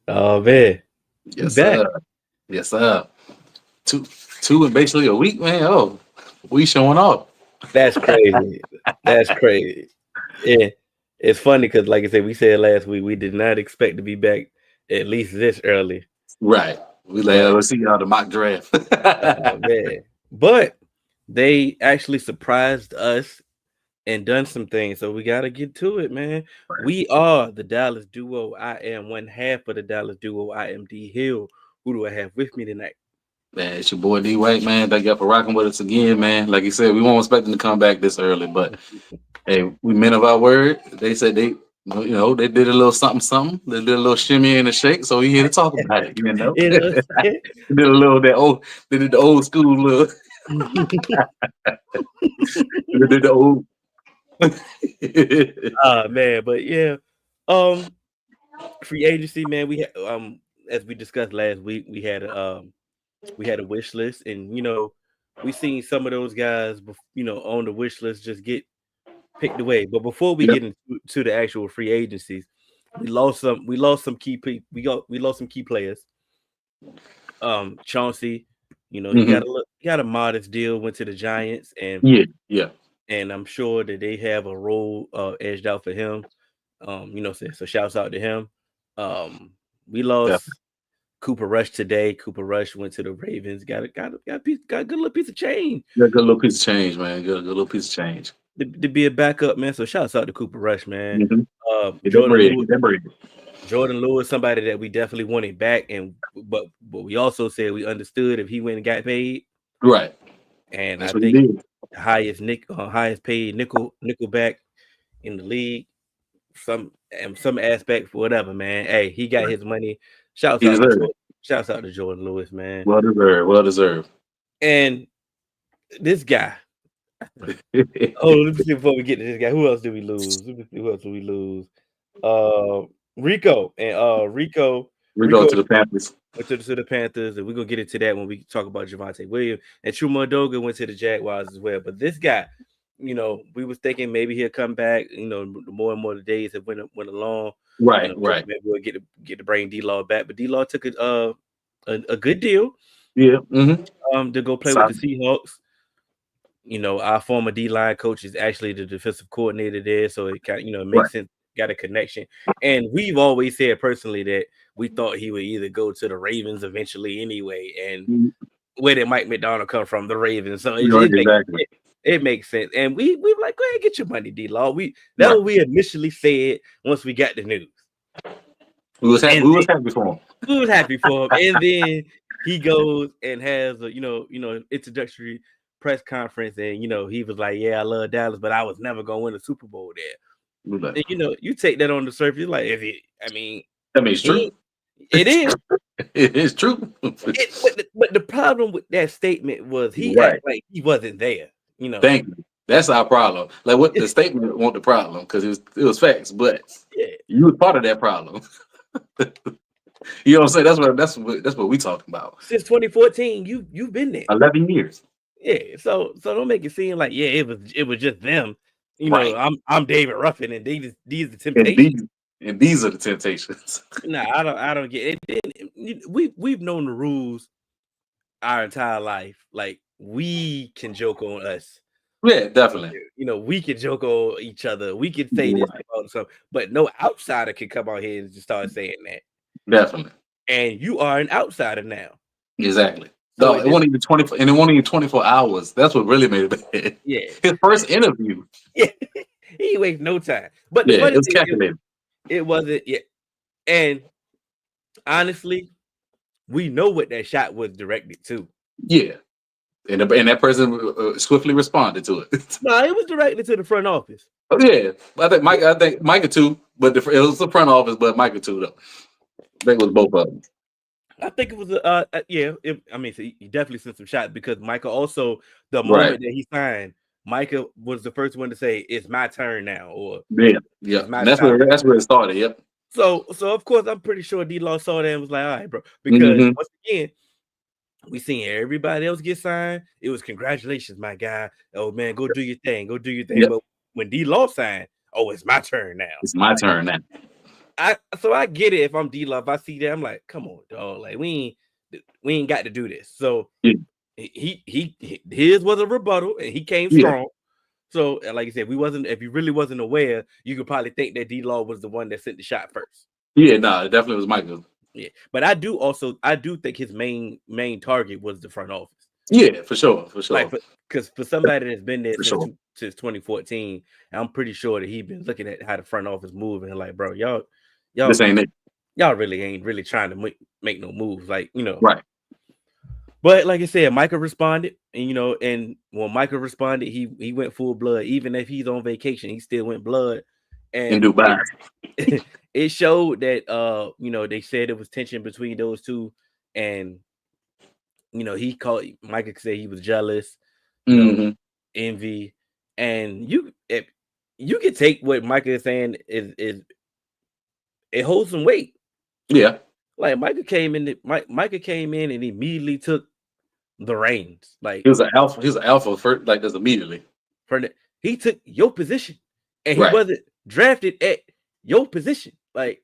Oh man, we Yes, back. sir. Yes, sir. Two in basically a week, man. Oh, we showing off. That's crazy. That's crazy. Yeah, it's funny because, like I said, we said last week we did not expect to be back at least this early. Right. We like But let's see y'all the mock draft. man, but they actually surprised us and done some things. So we got to get to it, man. We are the Dallas duo. I am one half of the Dallas duo. I am D Hill. Who do I have with me tonight? Man, it's your boy D White, man. Thank y'all for rocking with us again, man. Like you said, we won't expect them to come back this early, but hey, we men of our word. They said they did a little something, something. They did a little shimmy and a shake, so we here to talk about it. You know what I'm Did a little that old, they did the old school little, saying? they did the old. Man, but yeah, um, free agency, man. As we discussed last week, we had a wish list, and we seen some of those guys, on the wish list just get picked away. But before we Yep. get into to the actual free agencies, we lost some we lost some key players. Chauncey, Hmm. he got a modest deal, went to the Giants, Yeah. Yeah. and I'm sure that they have a role edged out for him. So shouts out to him. Um, we Definitely. lost Cooper Rush today. Cooper Rush went to the Ravens. Got a good little piece of change Yeah, good little piece of change, man. Good little piece of change. to be a backup, man. So shouts out to Cooper Rush, man. Hmm. Uh, Get that Jordan bread. Lewis, Get that bread. Jordan Lewis, somebody that we definitely wanted back, and but we also said we understood if he went and got paid, Right. and I That's what he think did. highest paid nickelback in the league, some aspect for whatever, man. Hey, he got Right. his money. Shouts He out to deserved it. Jordan. Shouts out to Jordan Lewis, man. Well deserved. Well deserved. And this guy. Oh, let me see before we get to this guy. Who else did we lose? Let me see who else did we lose. Uh, We go Rico to the Panthers. went to the Panthers, and we're gonna get into that when we talk about Javante Williams. And Chuma Doga went to the Jaguars as well. But this guy, we was thinking maybe he'll come back. The more and more the days have went along. Right. Right. Maybe we'll get to bring D Law back. But D Law took a good deal Yeah. Mm-hmm. to go play with the Solid. Seahawks. Our former D line coach is actually the defensive coordinator there, so it kind of it Right. makes sense. Got a connection, and we've always said personally that we thought he would either go to the Ravens eventually anyway, and Mhm. where did Mike McDonald come from? The Ravens, so Right. Exactly. it makes sense, and we were like, go ahead, get your money, D Law. That's Right. what we initially said once we got the news, We was happy. and We was happy for him. we was happy for him, and then he goes and has a introductory press conference, and he was like, "Yeah, I love Dallas, but I was never gonna win a Super Bowl there." We was like, And you take that on the surface, like if it, I mean, I mean, it's true. he it is. It is true. But the problem with that statement was he act Right. like he wasn't there. You know, Thank you. That's our problem. Like what the statement wasn't the problem because it was facts, but yeah. you was part of that problem. You know what I'm saying? That's what we talking about. Since 2014, you've been there. 11 years. Yeah. So don't make it seem like it was just them. Right. I'm David Ruffin, and these the And temptations. these are the temptations. Nah, I don't get it. We've known the rules our entire life. Like we can joke on us. Yeah, definitely. We can joke on each other. We can say this Right. about something, but no outsider can come out here and just start saying that. Definitely. And you are an outsider now. Exactly. So No, at it this, wasn't even 24, and it wasn't even 24 hours. That's what really made it bad. yeah, His first interview. yeah, he wastes no time. But the Yeah, it funny was thing is, calculated. it wasn't. Yeah, and honestly, we know what that shot was directed to. Yeah. And that person swiftly responded to it. No, it was directed to the front office. Oh yeah, I think Micah too, but it was the front office, but Micah too though. I think it was both of them. I think it was yeah. I mean, so he definitely sent some shots because Micah also the Right. moment that he signed, Micah was the first one to say, "It's my turn now," or Yeah. Yeah. "It's my And that's time." where it started. Yep. So of course I'm pretty sure D Law saw that and was like, "All right, bro," because Hmm. once again we seen everybody else get signed. It was congratulations, my guy. Oh man, go do your thing, go do your thing. Yep. But when D Law signed, oh, it's my turn now. It's my turn now. I get it if I'm D-Law. If I see that, I'm like, come on, dog. Like we ain't got to do this. So Yeah, his was a rebuttal and he came yeah, strong. So like I said, if you really wasn't aware, you could probably think that D-Law was the one that sent the shot first. yeah. Nah, it definitely was Michael. Yeah, but I do think his main target was the front office. Yeah, for sure, for Like sure, because for somebody that's been there for sure. since 2014, I'm pretty sure that he been looking at how the front office moving and like, bro, This y'all ain't it. y'all really ain't really trying to make no moves, like Right. But like I said, Micah responded, and and when Micah responded, he went full blood. Even if he's on vacation, he still went blood, In and Dubai. it showed that they said it was tension between those two, and he called Micah said he was jealous, you know, Hmm. envy, and if you can take what Micah is saying is it holds some weight. Yeah. Like Micah came in and immediately took the reins, like. He was an alpha. He was an alpha first, like this immediately. He took your position, and he Right. wasn't drafted at your position. Like,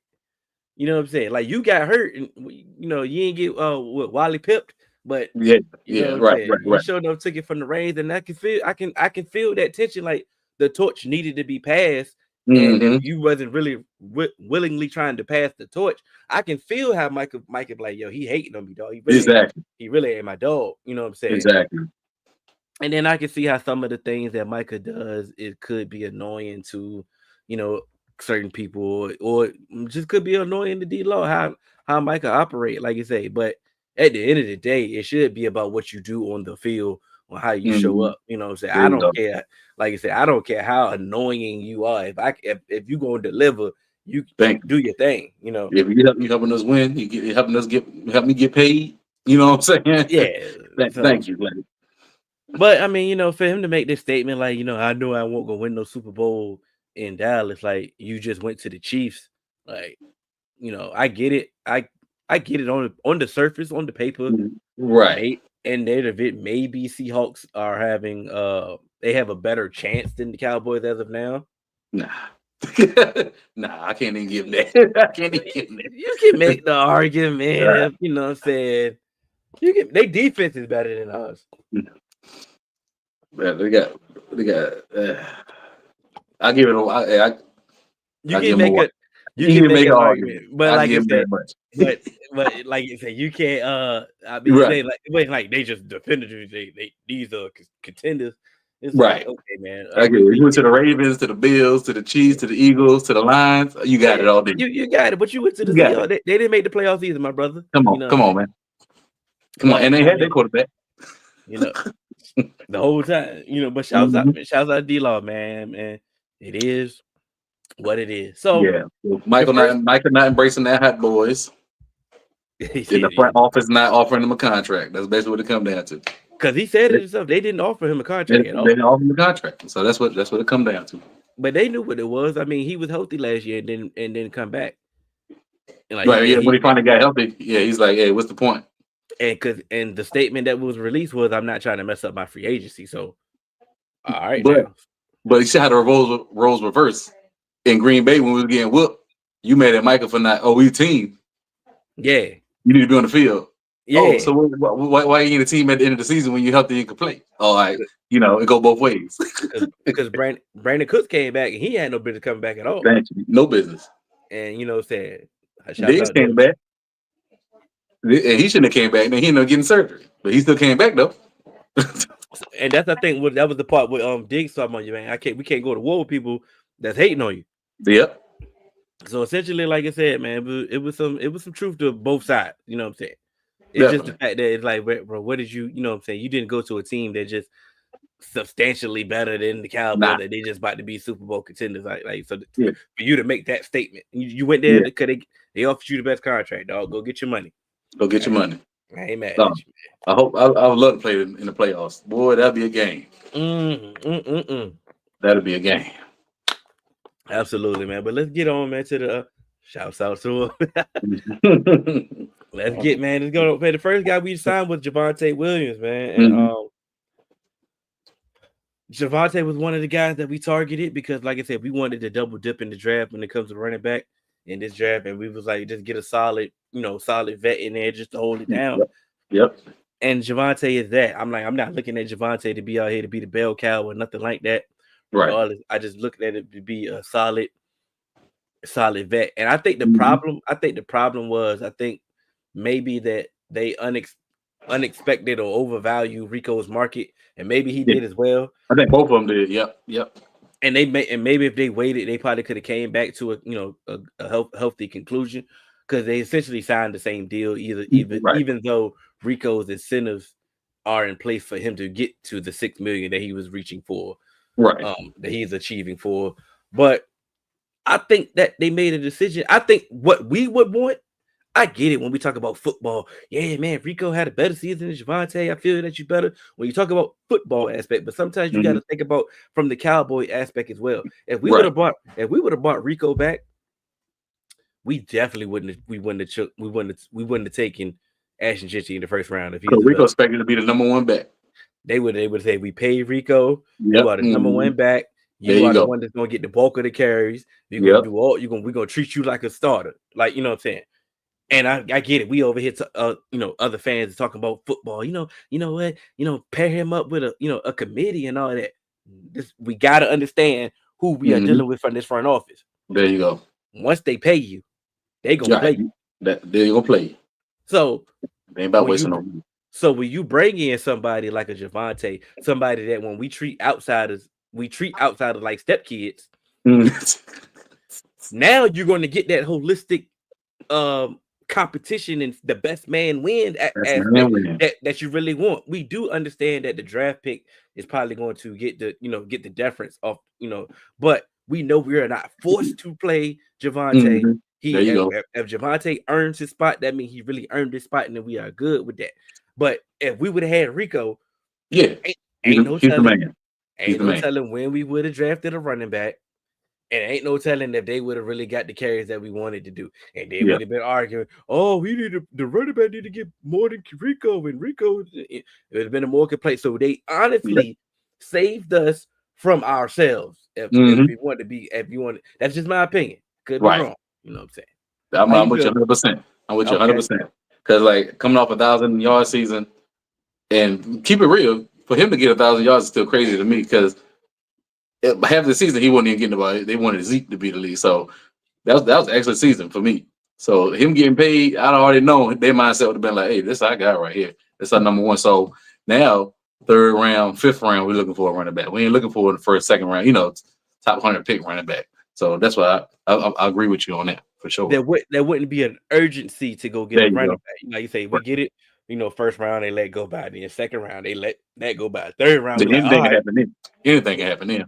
you know what I'm saying? Like, you got hurt, and you ain't get Wally pipped, but Yeah. you know Yeah. what I'm Right. saying. Right. He Right. showed enough took it from the reins, and I can feel that tension. Like the torch needed to be passed, and if Hmm. you wasn't really willingly trying to pass the torch, I can feel how Mike be like, yo, he hating on me, dog. Exactly. He really ain't my dog. You know what I'm saying? Exactly. And then I can see how some of the things that Micah does, it could be annoying to, you know, certain people, or just could be annoying to D-Law how Micah operate, like you say. But at the end of the day, it should be about what you do on the field, or how you show Hmm. up. You know what I'm saying? There I you don't go. care. Like I said, I don't care how annoying you are. If you gonna deliver, you Thank do your thing. You know. you. If you helping us win, you helping us help me get paid. You know what I'm saying? Yeah. So Thank you. Like, But I mean, for him to make this statement, like, I know I won't go win no Super Bowl in Dallas, like you just went to the Chiefs. Like, I get it. I get it on the surface, on the paper, right. and there of it, maybe Seahawks are having they have a better chance than the Cowboys as of now. Nah. Nah, I can't even give that. I can't even give You can make the argument, that. if what I'm saying. They defense is better than us. Man, they got. I give it. You I can give him a make one. a you You can can make make an an argument. argument, but I like give you him said, that much. but like you said, you can't. I mean, it Right. ain't like they just definitively these are contenders. It's like, Right. okay, man. I get it. You went to the Ravens, to the Bills, to the Chiefs, to the Eagles, to the Lions. You got Yeah, it all day. you got it, but you went to the You got it. Seahawks. They didn't make the playoffs either, my brother. Come on. You know what I'm Come on, saying? man. Come on. But And they I had their mean, quarterback. you know, the whole time, But Hmm. shouts out D-Law, man. It is what it is. So Yeah. So the first, Michael not embracing that hot boys. In the front office not offering him a contract. That's basically what it comes down to. because he said They, it himself, they didn't offer him a they contract at didn't all. offer him a contract. So that's what it comes down to. But they knew what it was. I mean, he was healthy last year and didn't come back. And like Right. he Yeah. and When he he finally got healthy, yeah, he's like, hey, what's the point? and the statement that was released was, I'm not trying to mess up my free agency. So all right But now. he should have the roles reversed. In Green Bay when we was getting whooped, you mad at Michael for not. Oh, we team. Yeah. You need to be on the field. Oh, Yeah. so why you in the team at the end of the season when you're healthy and can play? Oh, it go both ways. Because Brandon Cooks came back and he had no business coming back at all. Thank you. No business. And said, shouts Diggs out to came back, and he shouldn't have came back. Then he ended up getting surgery, but he still came back though. and that's I think that was the part with Diggs talking about, you, man. We can't go to war with people that's hating on you. Yep. So essentially, like I said, man, it was some truth to both sides. You know what I'm saying? It's just the Definitely. fact that it's like, bro, what did what I'm saying? You didn't go to a team that just substantially better than the Cowboys, Nah. that they just about to be Super Bowl contenders. Like so Yeah. for you to make that statement, you went there Yeah. because they offered you the best contract, dog. Go get your money. Go get I, your money. I ain't mad No, at you. I would love to play in the playoffs. Boy, that'd be a game. Mm. That'd be a game. Absolutely, man. But let's get on, man, to the shouts out to let's get, man. Let's go. Man, the first guy we signed was Javonte Williams, man, and Mhm. Javonte was one of the guys that we targeted because, like I said, we wanted to double dip in the draft when it comes to running back. in this draft, and we was like, just get a solid, solid vet in there just to hold it down. Yep. Yep. And Javante is that. I'm like, I'm not looking at Javante to be out here to be the bell cow or nothing like that. Right. Regardless, I just looked at it to be a solid vet. And I think Hmm. the problem was, I think maybe that they unexpected or overvalue Rico's market, and maybe he Yeah. did as well. I think both of them did. Yep. Yep. And maybe if they waited, they probably could have came back to a healthy conclusion, because they essentially signed the same deal. Right. Even though Rico's incentives are in place for him to get to the 6 million that he was reaching for, Right. that he's achieving for, but I think that they made a decision. I think what we would want. I get it when we talk about football. Yeah, man, Rico had a better season than Javante. I feel that you better when you talk about football aspect, but sometimes you got Hmm. to think about from the Cowboy aspect as well. Right. If we would have bought Rico back, we definitely we wouldn't have taken Ashton Jitty in the first round if he So was Rico available. expected to be the number one back. They would say we paid Rico, you Yep. are the number Hmm. one back, There you you are the go. one that's gonna get the bulk of the carries. We're gonna Yep. do all we're gonna treat you like a starter. Like, you know what I'm saying? And I get it. We over here, other fans talking about football. You know what? Pair him up with a committee and all that. We gotta understand who we are Hmm. dealing with from this front office. There you go. Once they pay you, they gonna Right. play you. That they're gonna play. So They ain't about when wasting you no money. when you bring in somebody like a Javante, somebody that when we treat outsiders like stepkids. Mm. Now you're going to get that holistic um competition and the best man win That's man aspect winning. that you really want. We do understand that the draft pick is probably going to get the deference of, but we know we are not forced to play Javante. Hmm. There He you go. if Javante earns his spot, that means he really earned his spot, and then we are good with that. But if we would have had Rico, Yeah. ain't, He's ain't the, no he's the telling, man. He's the man. when we would have drafted a running back. And ain't no telling if they would have really got the carries that we wanted to do. And then Yeah. we'd have been arguing, oh, the running back need to get more than Rico, and Rico, it would have been a more complaint. So they Yeah. honestly saved us from ourselves. If Hmm. we want to be, if you want, that's just my opinion. Could be Right. wrong. You know what I'm saying? I'm, How I'm you with you feel? 100%. I'm with you Okay. 100%. Because like coming off 1,000 yard season, and keep it real, for him to get 1,000 yards is still crazy to me. Because half the season he wasn't even getting the ball. They wanted Zeke to be the lead, so that was an excellent season for me. So him getting paid, I already know their mindset would have been like, "Hey, this our guy right here. This our number one." So now, third round, fifth round, we're looking for a running back. We ain't looking for the first, second round. Top 100 pick running back. So that's why I agree with you on that for sure. There wouldn't be an urgency to go get There a you running go. back. Like you say, we Right. get it. First round they let go by. Then second round they let that go by. Third round we Then like, all anything can right, happen then. Anything can happen then.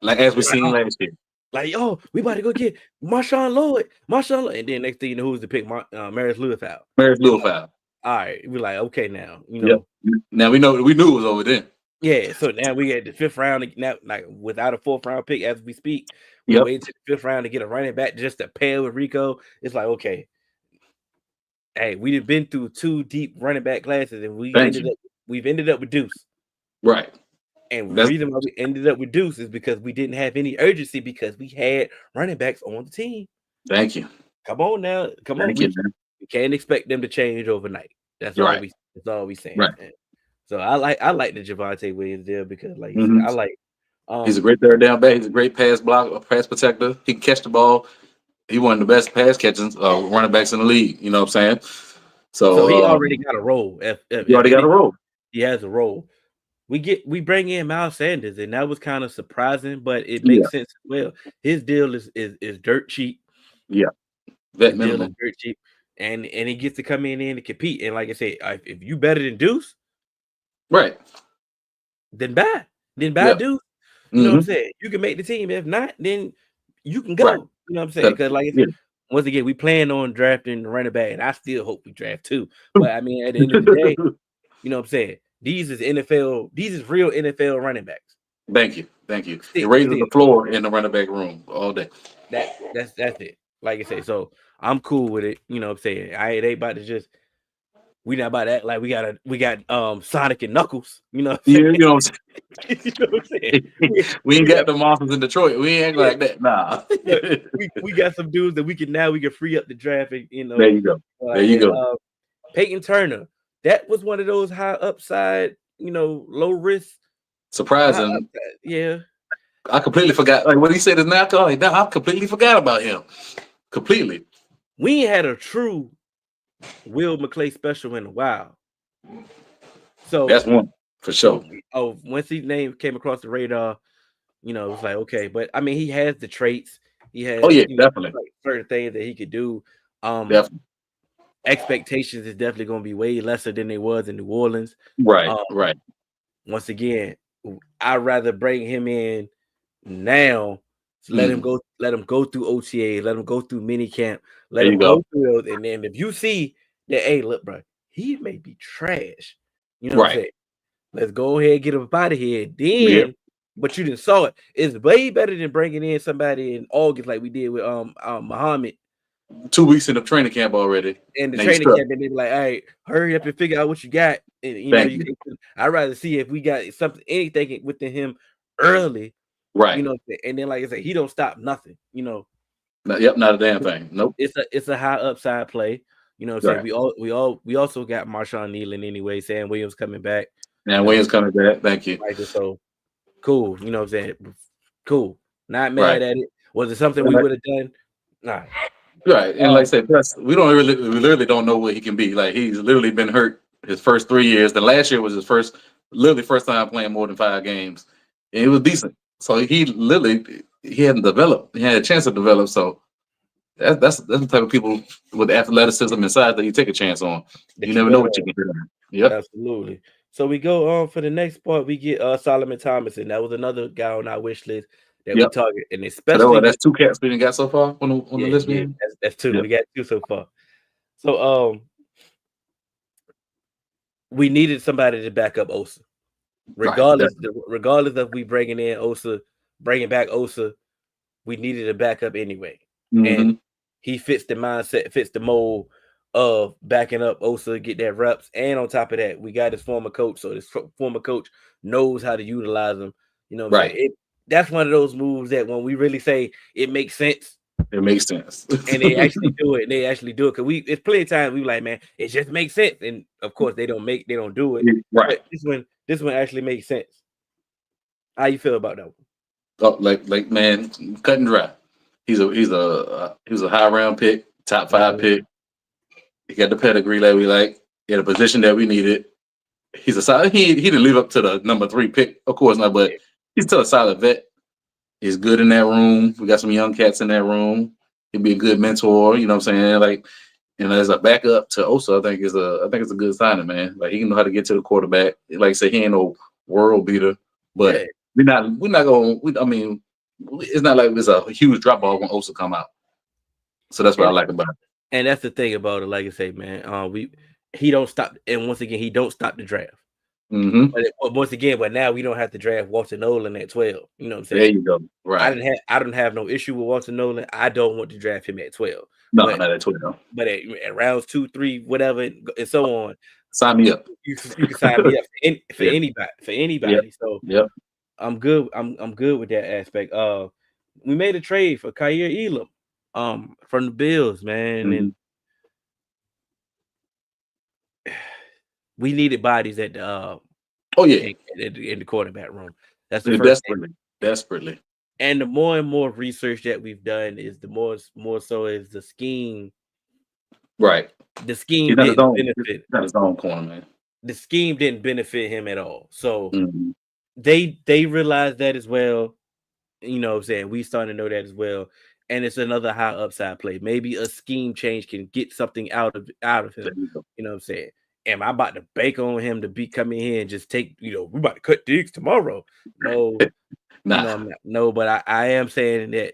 Like as we like, seen last year, like, oh, we about to go get Marshawn Lloyd, and then next thing you know, who's to pick Marius Lewis out. Maris We're Lewis like, foul. all right, we're like, okay, now, Yep. Now we knew it was over then. yeah. So now we at the fifth round now, like without a fourth round pick as we speak, we Yep. waited to the fifth round to get a running back just to pair with Rico. It's like, okay, hey, we've been through two deep running back classes, and Thank you. we've ended up with Deuce. Right. And the That's reason why we ended up with Deuce is because we didn't have any urgency because we had running backs on the team. thank you. Come on now, come on. Thank you, man. We can't expect them to change overnight. Right. That's all we saying. Right. Man. So I like the Javante Williams deal because, like you said, Hmm. I like He's a um great third down back. He's a great pass block, pass protector. He can catch the ball. He one of the best pass catching running backs in the league. You know what I'm saying? so he So already got a role. you If already got a anything, role. he has a role. We bring in Miles Sanders, and that was kind of surprising, but it Yeah. makes sense as well. His deal is dirt cheap. Yeah. Vet His deal is minimum. dirt cheap, and he gets to come in and compete. And like I said, if you better than Deuce, Right. then buy. Then buy Yeah. Deuce. You know what I'm Hmm. saying? You can make the team. If not, then you can Right. go. You know what I'm saying? That- Because like I yeah. said, once again, we plan on drafting the running back, and I still hope we draft two. But I mean, at the end of the day, you know what I'm saying? These is real NFL running backs. Thank you. Thank you. It Still, raises still. the floor in the running back room all day. That's it. Like I say, so I'm cool with it. You know what I'm saying? They about to just we not about to act like we got Sonic and Knuckles. You know what I'm Yeah, you know what saying? You know what I'm saying? I'm saying? We ain't We got got the monsters in Detroit. We ain't act yeah, like that. Nah. but we got some dudes that we can free up the draft and There you go. There like you that. go. Peyton Turner, that was one of those high upside, low risk, high Surprising. upside. Yeah, I completely forgot. Like when he said his NASCAR, like, nah, I completely forgot about him. Completely. we ain't had a true Will McClay special in a while. That's So one for sure. once his name came across the radar, it was like okay, but I mean he has the traits, he Oh has yeah, definitely. like certain things that he could do. Um, Definitely. expectations is definitely going to be way lesser than they was in New Orleans. Right, Um, right. once again, I'd rather bring him in now. Mm, Let him go through OTA, let him go through mini camp, let there you him go. go through those, and then if you see that, hey, look, bro, he may be trash. You know what I'm Right. saying? Let's go ahead and get him out of here. Yep. Then, but you didn't saw it. It's way better than bringing in somebody in August like we did with Muhammad 2 weeks in the training camp already. in the Now you training stuck. camp, and they be like, "All right, hurry up and figure out what you got." And Thank you. I'd rather see if we got something, anything within him early. Right. And then like I said, he don't stop nothing. Yep, not a damn thing. Nope. It's a high upside play. You know what I'm saying? Right. We also got Marshawn Nealon anyway. Sam Williams coming back. Now You know, Williams coming back. Thank you. like so cool. You know what I'm saying? Cool. Not Right. mad at it. Was it something we Right. would have done? Nah. Right. And like I Um. said, plus we literally don't know what he can be. Like he's literally been hurt his first 3 years. The last year was his literally first time playing more than 5 games. And it was decent. So he hadn't developed. He had a chance to develop. So that's the type of people with athleticism and size that you take a chance on. You That you never know bet what you on. can do. Yep. Absolutely. So we go on for the next part. We get Solomon Thomas, and that was another guy on our wish list that we Yep. target, and So especially that's two cats we done got so far on the yeah, list, yeah, man. that's two. Yep. We got two so far. So we needed somebody to back up Osa, Right. regardless of we bringing back Osa, we needed a backup anyway, and Mm-hmm. he fits the mindset, fits the mold of backing up Osa, get that reps, and on top of that, we got his former coach, so this former coach knows how to utilize him. You know what I'm saying? Right. That's one of those moves that when we really say it makes sense, It makes sense. and they actually do it, because it's plenty of times we like, man, it just makes sense, and of course they don't do it, Right. but this one actually makes sense. How you feel about that one? Oh, like man, cut and dry. He was a high round pick, top five Mhm. pick. He got the pedigree that we like. He had a position that we needed. He's a solid. He didn't live up to the number 3 pick, of course not, but Yeah, he's still a solid vet. He's good in that room. We got some young cats in that room. He'd be a good mentor. You know what I'm saying? Like, and as a backup to Osa, I think it's a good signing, man. Like he can know how to get to the quarterback. Like I said, he ain't no world beater, yeah. but we're not going. I mean, it's not like it's a huge drop off when Osa come out. So that's what I And like about it. and that's the thing about it. Like I say, man, we he don't stop, and once again, he don't stop the draft. Mm-hmm. But once again, but now we don't have to draft Walter Nolan at 12. You know what I'm There saying? you go. Right. I don't have no issue with Walter Nolan. I don't want to draft him at 12. No, But not at 12. at rounds 2, 3, whatever, and so on, Sign me up. you can sign me up for Yeah. anybody for Yep. anybody. So Yep. I'm good. I'm good with that aspect. We made a trade for Kyer Elam, from the Bills, man, Mm-hmm. and we needed bodies at the Oh yeah. in the quarterback room. That's the first thing. Desperately. Desperately. And the more and more research that we've done is the more so is the scheme. Right. The scheme He's not his didn't own. He's benefit. not his own corner, man. The scheme didn't benefit him at all. So Mm-hmm. they realized that as well. You know what I'm saying? We starting to know that as well. And it's another high upside play. Maybe a scheme change can get something out of There him. you go. You know what I'm saying? Am I about to bank on him to be coming here and just take, we're about to cut digs tomorrow? No, Nah. I'm not. No, but I am saying that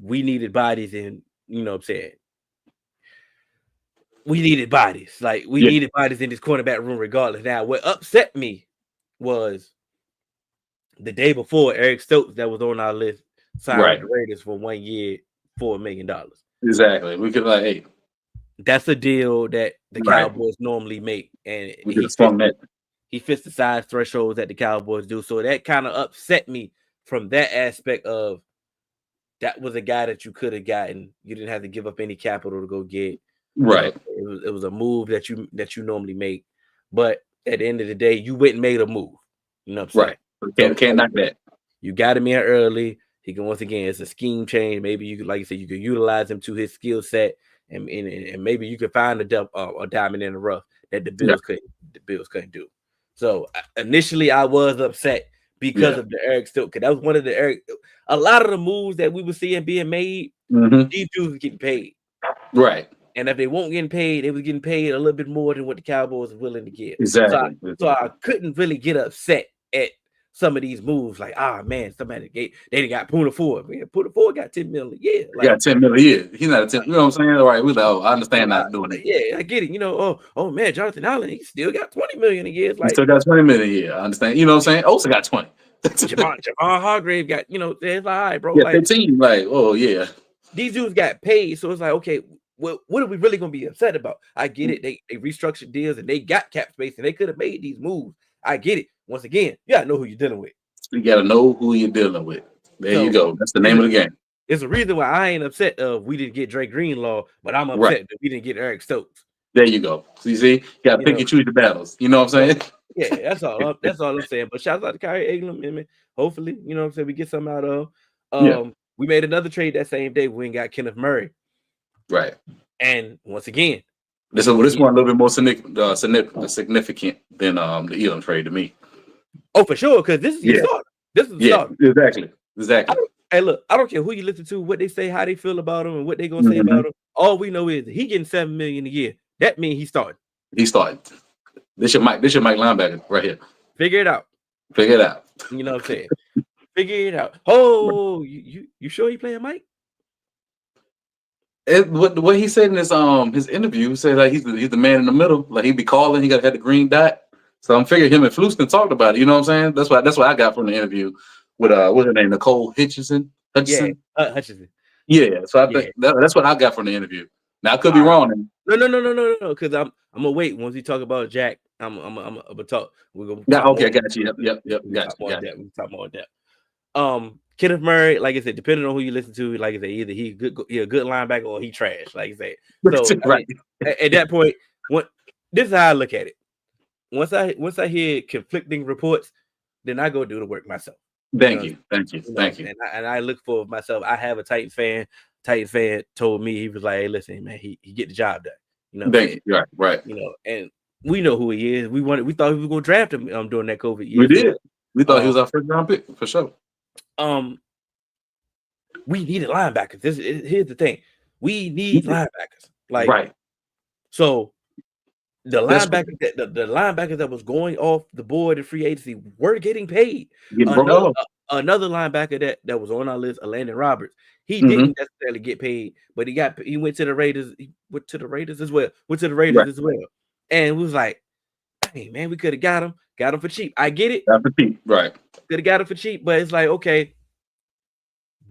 we needed bodies, and you know what I'm saying? We needed bodies. Like we Yeah. needed bodies in this cornerback room regardless. Now, what upset me was the day before Eric Stokes that was on our list signed with Right. the Raiders for 1 year, $4 million. Exactly. We could like, hey, That's a deal that the right. Cowboys normally make. and We could have swung that. he fits the size thresholds that the Cowboys do. So that kind of upset me from that aspect of that was a guy that you could have gotten. You didn't have to give up any capital to go get. You know, Right, it was a move that you normally make. But at the end of the day, you went and made a move. You know what I'm saying? right. So Can't like knock that. you got him in early. He can once again, it's a scheme change. Maybe you could, like you said, you could utilize him to his skill set, and maybe you could find a diamond in the rough that Yeah, the Bills couldn't do. So initially, I was upset because yeah. of the Eric Stokes. Because that was one of the Eric. A lot of the moves that we were seeing being made, Hmm. these dudes were getting paid, Right. and if they won't getting paid, they was getting paid a little bit more than what the Cowboys were willing to give. Exactly. So I Exactly. couldn't really get upset at some of these moves. Like, man, they got Puna Ford. Man, Puna Ford got 10 million. Yeah, He got 10 million a year. He's not a 10. You know what I'm saying? All right. We like, oh, I understand not doing it. yeah, I get it. Oh man, Jonathan Allen, he still got 20 million a year. It's He like still got 20 million a year. I understand. You know what I'm saying? Also got 20. Javon Hargrave got, it's like, all right, bro. Yeah, Like 15. Like, oh yeah. these dudes got paid, so it's like, okay, what are we really gonna be upset about? I get it. They restructured deals and they got cap space and they could have made these moves. I get it. Once again, you gotta know who you're dealing with. You gotta know who you're dealing with. There you So go. That's the name it's of the game. it's a reason why I ain't upset of we didn't get Drake Greenlaw, but I'm Right. upset that we didn't get Eric Stokes. There you go. So you see, you gotta You pick know, and choose your battles. You know what I'm so saying? yeah, that's all. That's all I'm saying. But shout out to Kyrie Elam, man. Hopefully, what I'm saying, we get something out of. Yeah. We made another trade that same day. We got Kenneth Murray, Right. and once again, This one a little bit more significant than the Elam trade to me. oh for sure, because this is your Yeah. starter. This is the Yeah. starter. Exactly. Hey, look, I don't care who you listen to, what they say, how they feel about him, and what they gonna say Hmm. about him. All we know is he getting $7 million a year. That means he started. He started. This your Mike linebacker right here. Figure it out. Figure it out. You know what I'm saying? Figure it out. Oh, you sure he playing Mike? What he said in his interview, he said like he's the man in the middle. Like he be calling, he got had the green dot. So I'm figuring him and Fluskin talked about it. You know what I'm saying? That's what I got from the interview with what's her name, Nicole Hutchinson. Yeah, Hutchinson. Hutchinson. Yeah. So I Yeah. think that's what I got from the interview. Now I could be wrong. No. Because I'm gonna wait once we talk about Jack. I'm gonna talk. We're gonna Yeah. talk Okay. more. I got you. Yep. We Got talk you. more in Got depth. We talk more in depth. Kenneth Murray, like I said, depending on who you listen to, like I said, either he a good linebacker or he trash, like I said. So you. I Right. mean, at that point, this is how I look at it. Once I hear conflicting reports, then I go do the work myself. Thank you. Thank you. Thank you. And I look for myself. I have a Titans fan. Titans fan told me, he was like, "Hey, listen, man, he get the job done." You know what I'm Thank saying? you. Right. And we know who he is. We thought we were gonna draft him during that COVID We year. did. So We thought he was our first round pick for sure. We needed linebackers. Here's the thing. We need linebackers. Like, Right. so the That's linebackers the linebackers that was going off the board in free agency were getting paid. getting broke off. Another linebacker that was on our list, Landon Roberts, he Mm-hmm. didn't necessarily get paid, but he went to the Raiders. He went to the Raiders as well. Right. And we was like, hey man, we could have got him for cheap. I get it. That's for cheap. Right. Could have got him for cheap, but it's like, okay,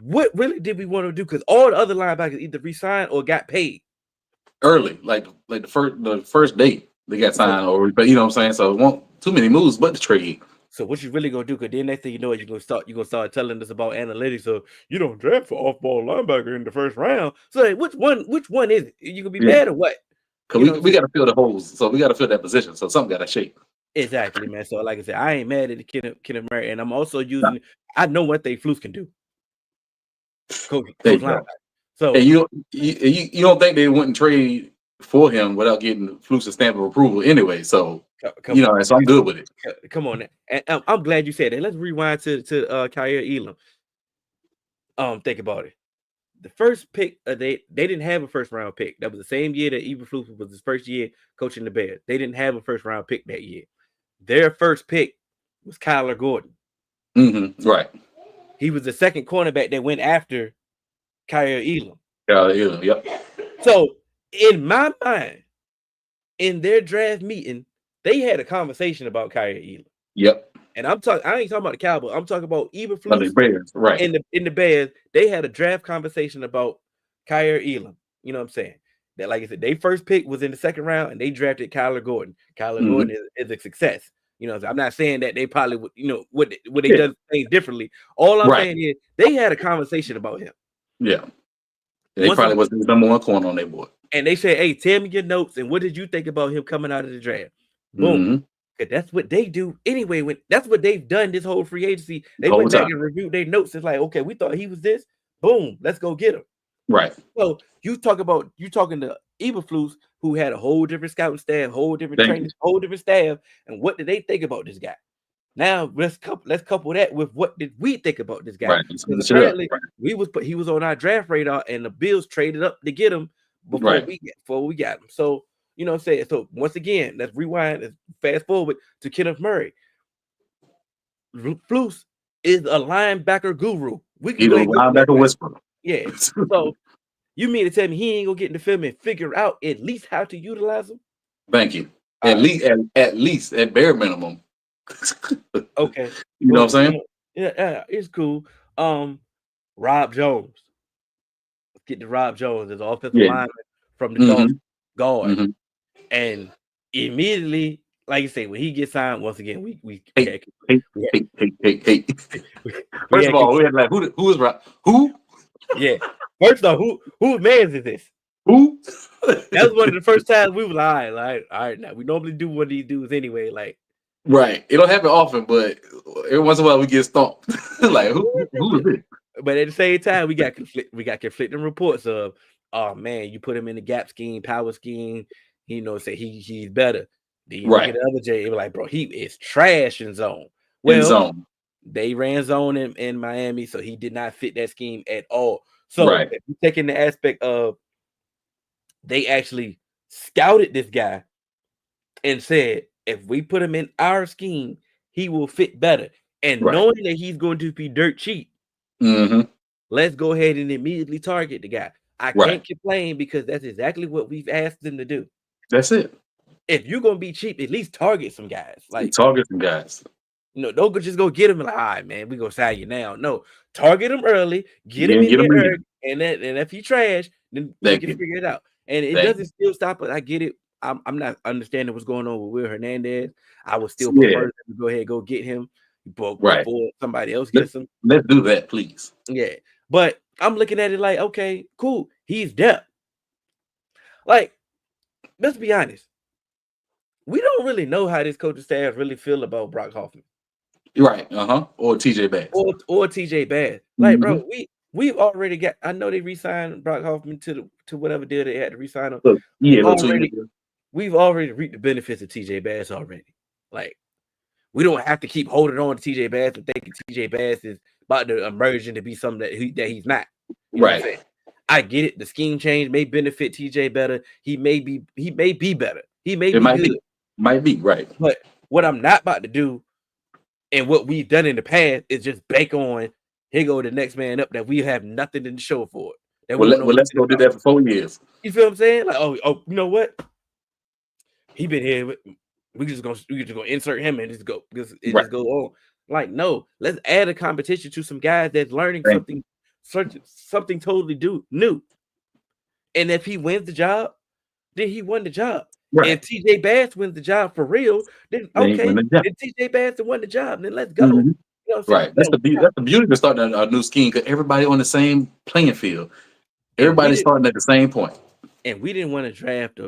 what really did we want to do? Because all the other linebackers either resigned or got paid Early, like the first date they got signed, but you know what I'm saying. So it won't too many moves, but the trade. So what you really gonna do? Because then next thing you know, you're gonna start telling us about analytics. So you don't draft for off-ball linebacker in the first round. So like, which one is it? You gonna be mad or what? Because we got to fill the holes, so we got to fill that position. So something got to shake. Exactly, man. So like I said, I ain't mad at the Kenneth Murray, and I'm also using. I know what they Flus can do. Coach linebacker. So and you don't think they wouldn't trade for him without getting Flus' stamp of approval anyway? So so I'm good with it. Come on, and I'm glad you said that. Let's rewind to Kyrie Elam. Think about it. The first pick, they didn't have a first round pick. That was the same year that Eberflus was his first year coaching the Bears. They didn't have a first round pick that year. Their first pick was Kyler Gordon. Mm-hmm. Right. He was the second cornerback that went after Kyrie Elam. Yep. So in my mind, in their draft meeting, they had a conversation about Kyrie Elam. Yep. And I ain't talking about the Cowboys. I'm talking about Eberflus right. in the Bears. They had a draft conversation about Kyrie Elam. You know what I'm saying? that, like I said, they first pick was in the second round, and they drafted Kyler Gordon. Kyler Mm-hmm. Gordon is a success. I'm not saying that they probably would, would they Yeah. done things differently. All I'm Right. saying is they had a conversation about him. Yeah. They Once probably again, was the number one corner on their board. and they said, "Hey, tell me your notes and what did you think about him coming out of the draft?" Boom. Mm-hmm. 'Cause that's what they do anyway. When that's what they've done this whole free agency. The They whole went back time. and reviewed their notes. It's like, okay, we thought he was this. Boom, let's go get him. Right. So you talking to Eberflus, who had a whole different scouting staff, whole different Thank you. training, whole different staff. And what did they think about this guy? Now let's couple that with what did we think about this guy? Right. Because Shut up. apparently Right. he was on our draft radar, and the Bills traded up to get him Right. before we got him. So you know what I'm saying. So once again, let's rewind, let's fast forward to Kenneth Murray. Flus is a linebacker guru. We can He's a go ahead and go through that linebacker right. whisperer. Yeah. So you mean to tell me he ain't gonna get in the film and figure out at least how to utilize them? Thank you. All At right. least, at least, at bare minimum. Okay. You know what I'm saying? Yeah, it's cool. Rob Jones. Let's get to Rob Jones as offensive Yeah. lineman from the Mm-hmm. Dolphins guard. Mm-hmm. And immediately, like you say, when he gets signed, once again, we Hey, had hey, we hey, hey, hey, hey. we First had of all, we had like, who is Rob? Who? yeah. First off, who man is this? Who? That was one of the first times we were like, all right, now we normally do one of these dudes anyway. Like, Right. It don't happen often, but every once in a while we get stomped. Like, who is this? but at the same time, we got conflicting reports of, oh man, you put him in the gap scheme, power scheme, say he's better. Then you look at Right. the other J, it was like, bro, he is trash in zone. In Well, zone. they ran zone in Miami, so he did not fit that scheme at all. So Right. if you take in the aspect of they actually scouted this guy and said, if we put him in our scheme, he will fit better. And Right. knowing that he's going to be dirt cheap, Mm-hmm. let's go ahead and immediately target the guy. I Right. can't complain because that's exactly what we've asked them to do. That's it. If you're gonna be cheap, at least target some guys. Like, Target some guys. don't just go get him like, all right, man, we gonna sign you now. No, target him early, get him Yeah, in get there them in early, and if he trash, then we Thank can you. figure it out. And it Thank doesn't you. still stop us. I get it. I'm not understanding what's going on with Will Hernandez. I would still Yeah. prefer to go ahead and go get him Right. before somebody else Let, gets him. let's do that, please. Yeah, but I'm looking at it like, okay, cool. He's depth. Like, let's be honest. We don't really know how this coaching staff really feel about Brock Hoffman Right. Uh-huh. Or TJ Bass. or TJ Bass. Like, Mm-hmm. bro, we've already got. I know they re-signed Brock Hoffman to whatever deal they had to re-sign him. Look, We've little 2 years already ago. we've already reaped the benefits of TJ Bass already. Like, we don't have to keep holding on to TJ Bass and thinking TJ Bass is about to emerge into be something that he's not. You know what I'm Right. saying? I get it. The scheme change may benefit TJ better. He may be better. He may It be might good. be. Might be. Right. But what I'm not about to do and what we've done in the past is just bank on here go the next man up that we have nothing to show for it. That we Well, don't know let's nothing go do about. that for 4 years. You feel what I'm saying? Like, oh, you know what? He been here. We just gonna insert him and just go because it Right. just go on. Like, no, let's add a competition to some guys that's learning Thank something totally new. And if he wins the job, then he won the job. Right. If TJ Bass wins the job for real, then They ain't okay. winning the job. If TJ Bass won the job, then let's go. Mhm. You know what I'm saying? Right. That's the beauty of starting a new scheme because everybody on the same playing field. And Everybody's starting at the same point. we didn't want to draft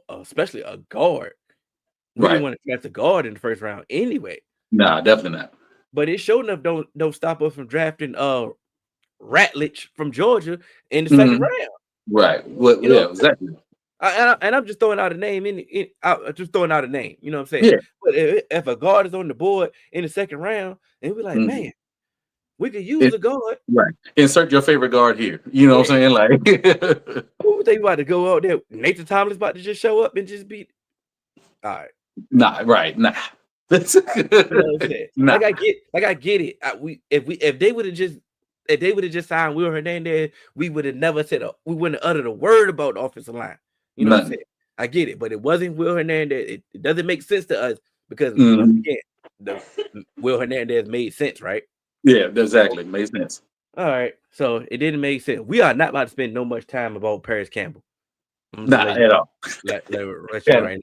especially a guard. We didn't Right. want to draft a guard in the first round anyway. Nah, definitely not. But it sure enough don't stop us from drafting Ratledge from Georgia in the second Mhm. round. Right. Well, You know, yeah, exactly. and I'm just throwing out a name just throwing out a name. You know what I'm saying? Yeah. But if a guard is on the board in the second round, and we're like, Mhm. man, we could use a guard. Right. Insert your favorite guard here. You know what I'm saying? Like, Who they about to go out there? Nathan Thomas about to just show up and just beat. All right. nah, right. Nah. You know what I'm saying? Nah. I get it. If they would have just signed Will Hernandez, we would have never we wouldn't have uttered a word about the offensive line. You know what I'm saying? I get it, but it wasn't Will Hernandez. It doesn't make sense to us because once again, the Will Hernandez made sense, right? Yeah, exactly. Makes sense. All right, so it didn't make sense. We are not about to spend no much time about Paris Campbell. I'm just Not at all. let you know At, right now.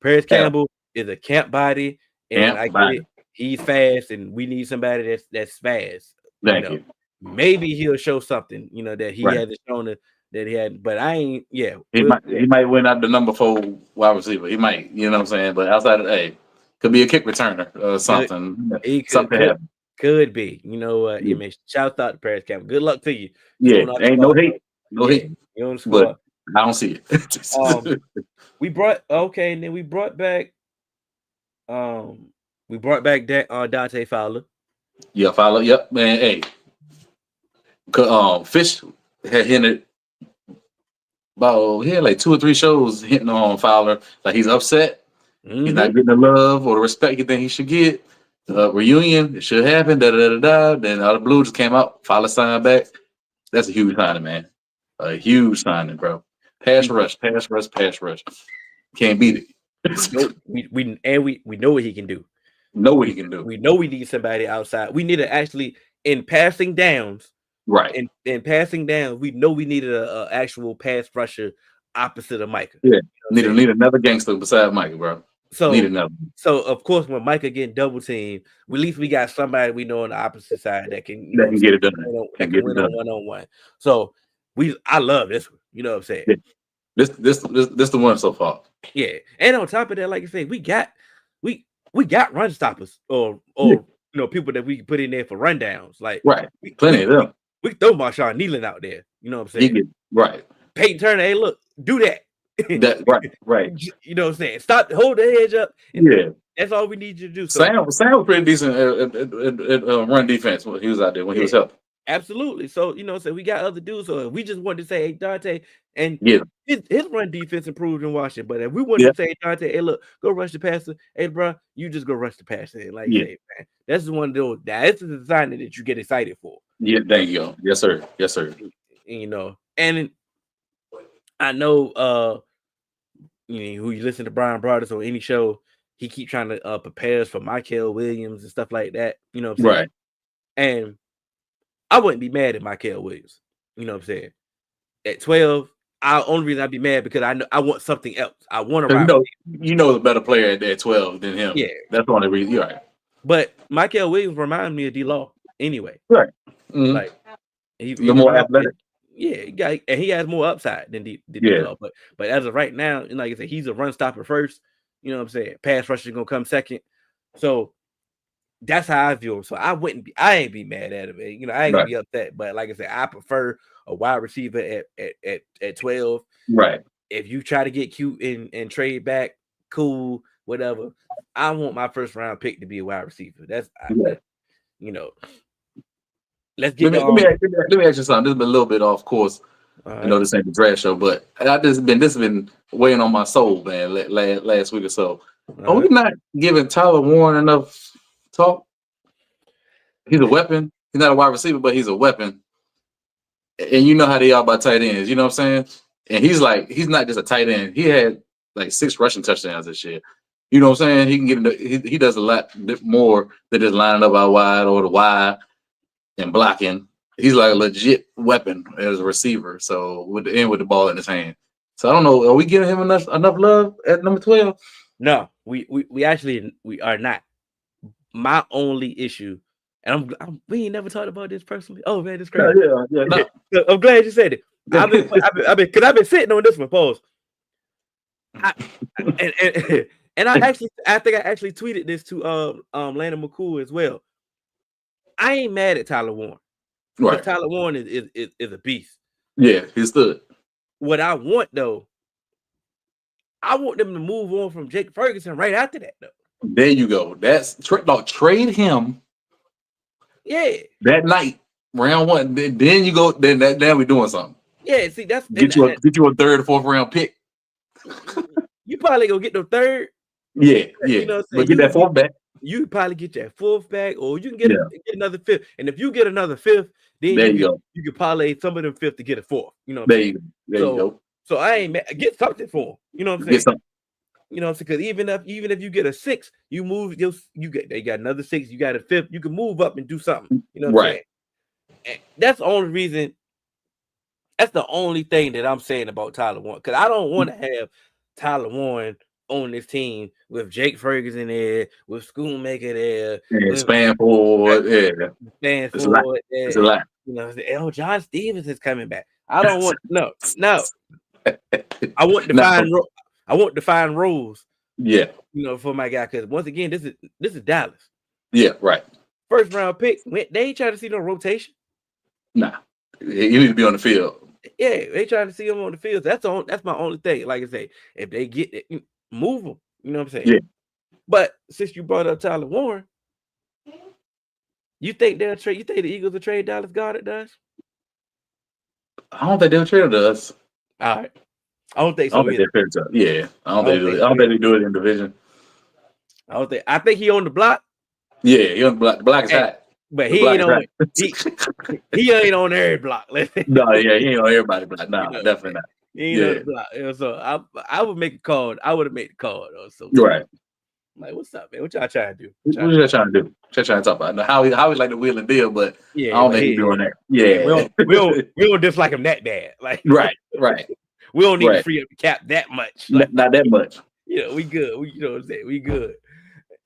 Paris at all. Campbell is a camp body, and Camp I get body. it. He's fast, and we need somebody that's fast. You Thank know, you. maybe he'll show something. You know that he Right. hasn't shown that he had. But I ain't. Yeah, He might win out the number 4 wide receiver. He might, you know what I'm saying? But outside of hey, could be a kick returner or could something. he Something happen. could be. You know what? Yeah. You mean shout out to Paris Campbell. Good luck to you. You Yeah. on our Ain't no squad? hate. No Yeah, hate. you on the But squad. I don't see Um, it. we brought okay, and then um we brought back Dante Fowler. Yeah, follow. Yep, man. Hey, Fish had hinted about he had like 2 or 3 shows hitting on Fowler. Like he's upset. He's Mm-hmm. not getting the love or the respect you think he should get. Reunion, it should happen. Da da da da. Then out of the blue just came out. Fowler signed back. That's a huge signing, man. A huge signing, bro. Pass We rush, pass rush, pass rush. Can't beat we it. know we know what he can do. Know what We he can do. we know we need somebody outside. We need to actually in passing downs. Right. In passing downs, we know we needed a actual pass rusher opposite of Micah. Yeah. You know what I'm saying? Need another gangster beside Michael, bro. Need So another. of course when Micah getting double teamed, at least we got somebody we know on the opposite side that can, you know That what I'm can saying, get it done. that Can can get it win on done. one-on-one. So I love this one. You know what I'm saying? Yeah. This the one so far. Yeah. And on top of that, like I said, we we got run stoppers Yeah. or people that we can put in there for rundowns. Like Right. we Plenty we of we, them. we can throw Marshawn Nealon out there. You know what I'm He saying? get right. Peyton Turner, hey, look, do that. That right, right. You know what I'm saying? Stop, hold the edge up, and Yeah. that's all we need you to do. So Sam was pretty decent at run defense when he was out there when he yeah, was healthy. absolutely. So so we got other dudes. So if we just wanted to say, hey, Dante, and Yeah. his run defense improved in Washington. But if we wanted Yeah. to say, Dante, hey, look, go rush the passer. Hey, bro, you just go rush the passer. And like you Yeah. say, man, that's one of those. That's the design that you get excited for. Yeah. You There know, you go. Yes, sir. Yes, sir. and I know, who you listen to Brian Broaddus or any show, he keep trying to prepare us for Michael Williams and stuff like that. You know what I'm saying? Right. And I wouldn't be mad at Michael Williams. You know what I'm saying? At 12, only reason I'd be mad because I know I want something else. I want to Because ride. you know the better player at 12 than him. Yeah. That's the only reason. You're right. But Michael Williams reminds me of D Law anyway. Right. Mm-hmm. Like he The more reminds me, athletic. he has more upside than D Yeah. Law. But as of right now, and like I said, he's a run stopper first. You know what I'm saying? Pass rusher is gonna come second. So that's how I view him. So I ain't be mad at him. I ain't gonna Right. be upset. But like I said, I prefer a wide receiver at 12. Right. If you try to get cute and trade back, cool, whatever. I want my first round pick to be a wide receiver. Yeah. You know, let's get the Let me ask you something. This is a little bit off course. all I know right. this ain't the draft show, but this has been weighing on my soul, man. Last week or so. All Are we right. not giving Tyler Warren enough talk? He's a weapon. He's not a wide receiver, but he's a weapon. And you know how they are about tight ends. You know what I'm saying? And he's not just a tight end. He had like 6 rushing touchdowns this year. You know what I'm saying? He can get he does a lot more than just lining up out wide or the wide and blocking. He's like a legit weapon as a receiver. So with the ball in his hand. So I don't know. Are we giving him enough love at number 12? No, we actually we are not. My only issue, and we ain't never talked about this personally. Oh man, it's crazy. Yeah, no. I'm glad you said it. I've been sitting on this one, pause. I, and and I think I actually tweeted this to Landon McCool as well. I ain't mad at Tyler Warren because Right. Tyler Warren is a beast. Yeah, he stood. What I want though, I want them to move on from Jake Ferguson right after that though. There you go. That's trade him Yeah, that night, round 1. Then you go. Then we're doing something. yeah. See, that's Get you a 3rd or 4th round pick. you probably gonna get the third. Yeah, You yeah. know what I'm But saying? get that 4th back. You probably get that 4th back, or you can get Yeah. another 5th. And if you get another 5th, then There you go. you can parlay some of them 5th to get a 4th. You know what I'm There saying? you there you go. So I ain't get something for him. You know what I'm Get saying? some. You know what I'm saying? Because even if you get a 6, you move they got another 6, you got a 5th, you can move up and do something. You know what I'm Right. saying? And that's the only reason That's the only thing that I'm saying about Tyler Warren. Because I don't want to have Tyler Warren on this team with Jake Ferguson there, with Schoonmaker there, And with Spanford, yeah, it's a lot. Stanford It's a there. lot. You know, John Stevens is coming back. I don't want no. I want to Now, find roles, yeah, for my guy. Because once again, this is Dallas. yeah, right. First round pick. They ain't trying to see no rotation. Nah, you need to be on the field. Yeah, they trying to see him on the field. That's my only thing. Like I say, if they get it, move them. You know what I'm saying? Yeah, But since you brought up Tyler Warren, you think they'll trade? You think the Eagles will trade Dallas Goedert does? I don't think they'll trade us. All right, I don't think I don't so think either. they're trade us. Yeah, I don't I think they don't do think it. I so don't think either. they do it in division. I don't think. I think he on the block, Yeah, you know, the block is and hot. but The he block ain't is on hot. he he ain't on every block. No, yeah, he ain't on everybody block. You Nah, know what I'm definitely saying? not. He ain't on Yeah, the block. So I would make a call. I would have made the call though. So right. I'm like, what's up, man? What y'all trying to do? What you just trying to do? Just trying to talk about how he like the wheel and deal, but I Yeah, don't but think he's he doing that. yeah, we Yeah, don't we don't we don't dislike him that bad. Like right, right, we don't need to right. free up the cap that much. Like Not that much. we good. We you know what I'm saying? We good.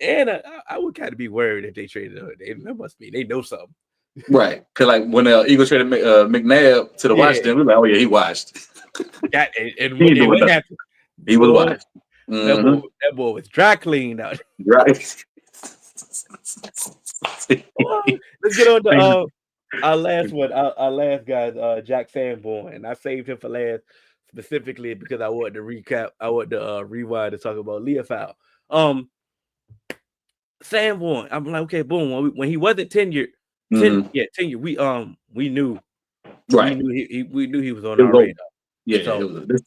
And I would kind of be worried if they traded her. That must mean they know something. Right. Because like when Eagles traded McNabb to the Yeah, Washington, we were like, oh yeah, he washed. that and He ain't doing what nothing. happened? He was Boy, washed. Mm-hmm. that boy was dry cleaned out. Right. Let's get on to our last one. Our last guy is Jack Sanborn, and I saved him for last specifically because I wanted to recap. I wanted to rewind to talk about Leofow. Sanborn. I'm like, okay, boom. When he wasn't tenured, Mm-hmm. tenured. We knew Right. we knew he was on It was our over. radar. Yeah, it So was. This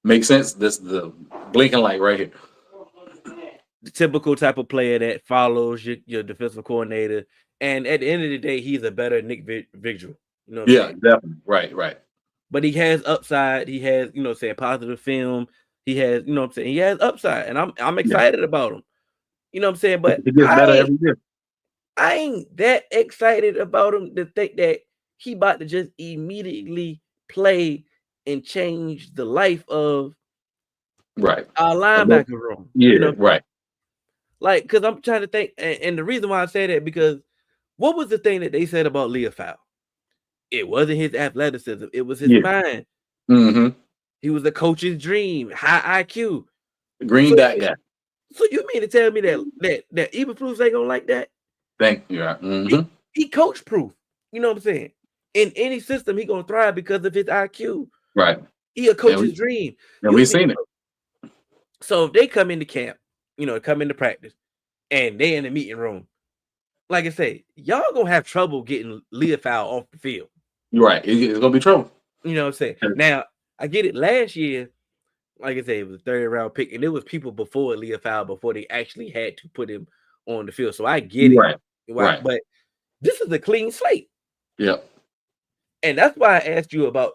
makes sense. This the blinking light right here. the typical type of player that follows your defensive coordinator, and at the end of the day, he's a better Nick Vigil. You know what I'm Yeah, saying? definitely. Right, right. But he has upside. He has, saying positive film. He has, I'm saying, he has upside, and I'm Yeah, excited about him. You know what I'm saying? But it gets better every year. I ain't that excited about him to think that he about to just immediately play and change the life of Right. our A little- linebacker room. You know Yeah, what I'm saying? right. Like, because I'm trying to think, and the reason why I say that because what was the thing that they said about Leofow? It wasn't his athleticism; it was his Yeah. mind. Mm-hmm. He was a coach's dream, high IQ. Green So dot you, guy. so you mean to tell me that Eberflus ain't gonna like that? Thank you. Right. He Mm-hmm. he coach proof. You know what I'm saying? In any system, he gonna thrive because of his IQ. Right. He a And coach's dream. we You seen it. so if they come into camp, come into practice, and they in the meeting room, like I say, y'all gonna have trouble getting Leofow off the field. You're right. It's gonna be trouble. You know what I'm saying? Now I get it. Last year, like I said, it was a third round pick, and there was people before Leofow before they actually had to put him on the field. So I get it. Right. Why? Right. But this is a clean slate, Yep. and that's why I asked you about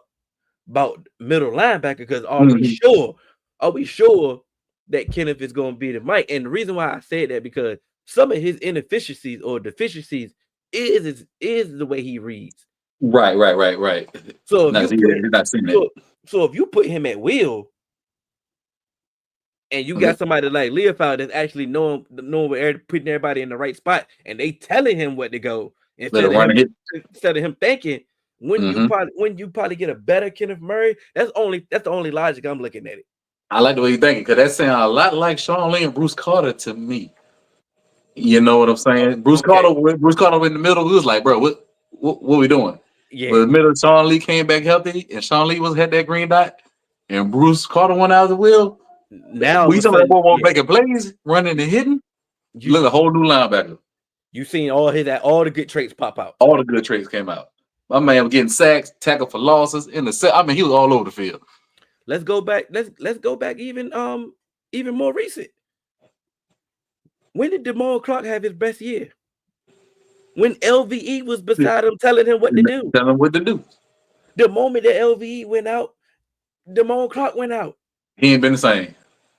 middle linebacker because Mm-hmm. are we sure that Kenneth is going to be the Mike? And the reason why I said that because some of his inefficiencies or deficiencies is the way he reads. Right. Right. Right. Right. So if Not, you put he's not seeing that. so if you put him at will and you got somebody like Leopold that's actually knowing where putting everybody in the right spot and they telling him what to go Let him run and hit. instead of him thinking Mm-hmm. when you probably get a better Kenneth Murray, that's the only logic I'm looking at it. I like the way you're thinking because that sounds a lot like Sean Lee and Bruce Carter to me. You know what I'm saying? Bruce Okay. Carter in the middle. He was like, bro, what we doing? Yeah. But in the middle, Sean Lee came back healthy, and Sean Lee had that green dot, and Bruce Carter went out of the wheel. Now all We of a talking about sudden, boy making plays, running and hitting. you Look, a whole new linebacker. you seen all the good traits pop out. All the good traits came out. My man was getting sacks, tackled for losses in the set. I mean, he was all over the field. Let's go back. Let's go back even more recent. When did Jamal Clark have his best year? When LVE was beside him telling him what to do. Tell him what to do. The moment that LVE went out, Jamal Clark went out. He ain't been the same.